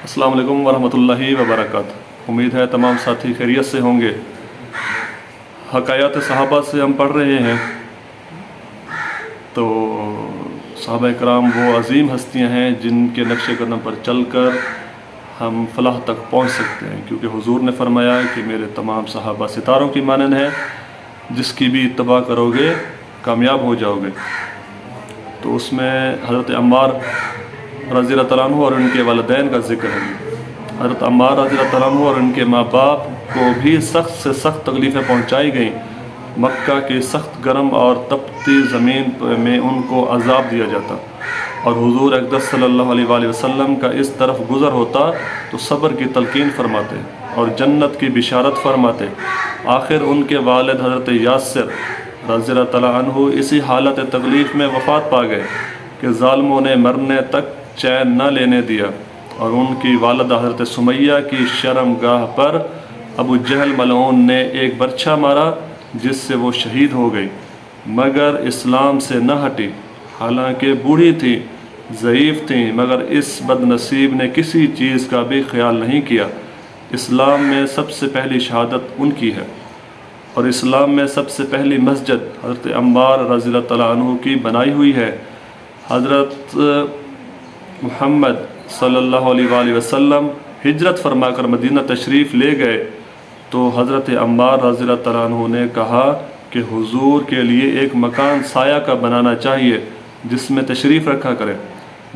अस्सलाम वालेकुम वरहमतुल्लाहि वबरकातुहू। उम्मीद है तमाम साथी खैरियत से होंगे। हकायात सहाबा से हम पढ़ रहे हैं। तो सहाबा इकराम वो अजीम हस्तियां हैं जिनके नक्शे कदम पर चलकर हम फलाह तक पहुंच सकते हैं, क्योंकि हुजूर ने फरमाया कि मेरे तमाम सहाबा सितारों की मानन है, जिसकी भी इत्तबा करोगे कामयाब हो जाओगे। तो उसमें हज़रत अम्मार रज़ी अल्लाह अन्हु और उनके वालिदैन का जिक्र है। हज़रत अम्मार रज़ी अल्लाह अन्हु और उनके माँ बाप को भी सख्त से सख्त तकलीफ़ें पहुँचाई गईं। मक्का की सख्त गर्म और तपती ज़मीन में उनको अज़ाब दिया जाता, और हुज़ूर अक़दस सल्लल्लाहु अलैहि वसल्लम का इस तरफ गुज़र होता तो सब्र की तलकीन फरमाते और जन्नत की बिशारत फरमाते। आखिर उनके वालिद हज़रत यासिर रज़ी अल्लाह अन्हु इसी हालत तकलीफ़ में वफ़ात पा गए कि ज़ालिमों ने मरने तक चैन न लेने दिया, और उनकी वालिदा हज़रत सुमैया की शर्मगाह पर अबू जहल मलऊन ने एक बर्छा मारा, जिससे वो शहीद हो गई, मगर इस्लाम से न हटी। हालांकि बूढ़ी थी, ज़ईफ़ थी, मगर इस बदनसीब ने किसी चीज़ का भी ख्याल नहीं किया। इस्लाम में सबसे पहली शहादत उनकी है, और इस्लाम में सबसे पहली मस्जिद हज़रत अम्मार रज़ी अल्लाह अन्हु की बनाई हुई है। हज़रत मुहम्मद सल्लल्लाहु अलैहि वसल्लम हिजरत फरमाकर मदीना तशरीफ़ ले गए तो हज़रत अम्मार रज़ी अल्लाह अन्हु ने कहा कि हुजूर के लिए एक मकान साया का बनाना चाहिए, जिसमें तशरीफ़ रखा करें,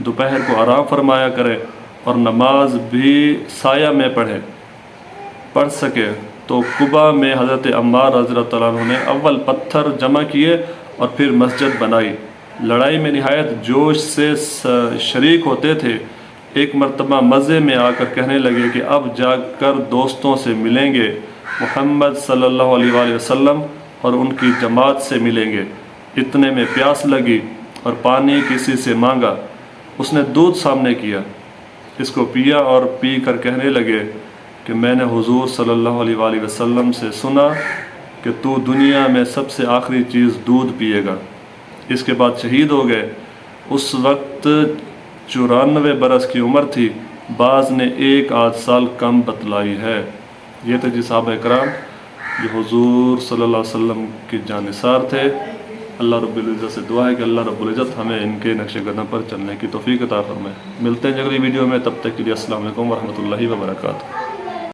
दोपहर को आराम फरमाया करें और नमाज भी साया में पढ़ सके। तो कुबा में हज़रत अम्मार रज़ी अल्लाह अन्हु ने अव्वल पत्थर जमा किए और फिर मस्जिद बनाई। लड़ाई में निहायत जोश से शरीक होते थे। एक मरतबा मज़े में आकर कहने लगे कि अब जाकर दोस्तों से मिलेंगे, मुहम्मद सल्लल्लाहु अलैहि वसल्लम और उनकी जमात से मिलेंगे। इतने में प्यास लगी और पानी किसी से मांगा। उसने दूध सामने किया, इसको पिया और पी कर कहने लगे कि मैंने हुजूर सल्लल्लाहु अलैहि वसल्लम से सुना कि तू दुनिया में सबसे आखिरी चीज़ दूध पिएगा। इसके बाद शहीद हो गए। उस वक्त 94 बरस की उम्र थी, बाज़ ने 1 साल कम बतलाई है। ये थे जी साहब इकराम जो हुजूर सल्लल्लाहु अलैहि वसल्लम के जानिसार थे। अल्लाह रब्बुल इज़्ज़त से दुआ है कि अल्लाह रब्बुल इज़्ज़त हमें इनके नक्शे कदम पर चलने की तौफीक अता फरमाए। मिलते हैं अगली वीडियो में, तब तक के लिए अस्सलाम वालेकुम वरहमतुल्लाहि वबरकातुहू।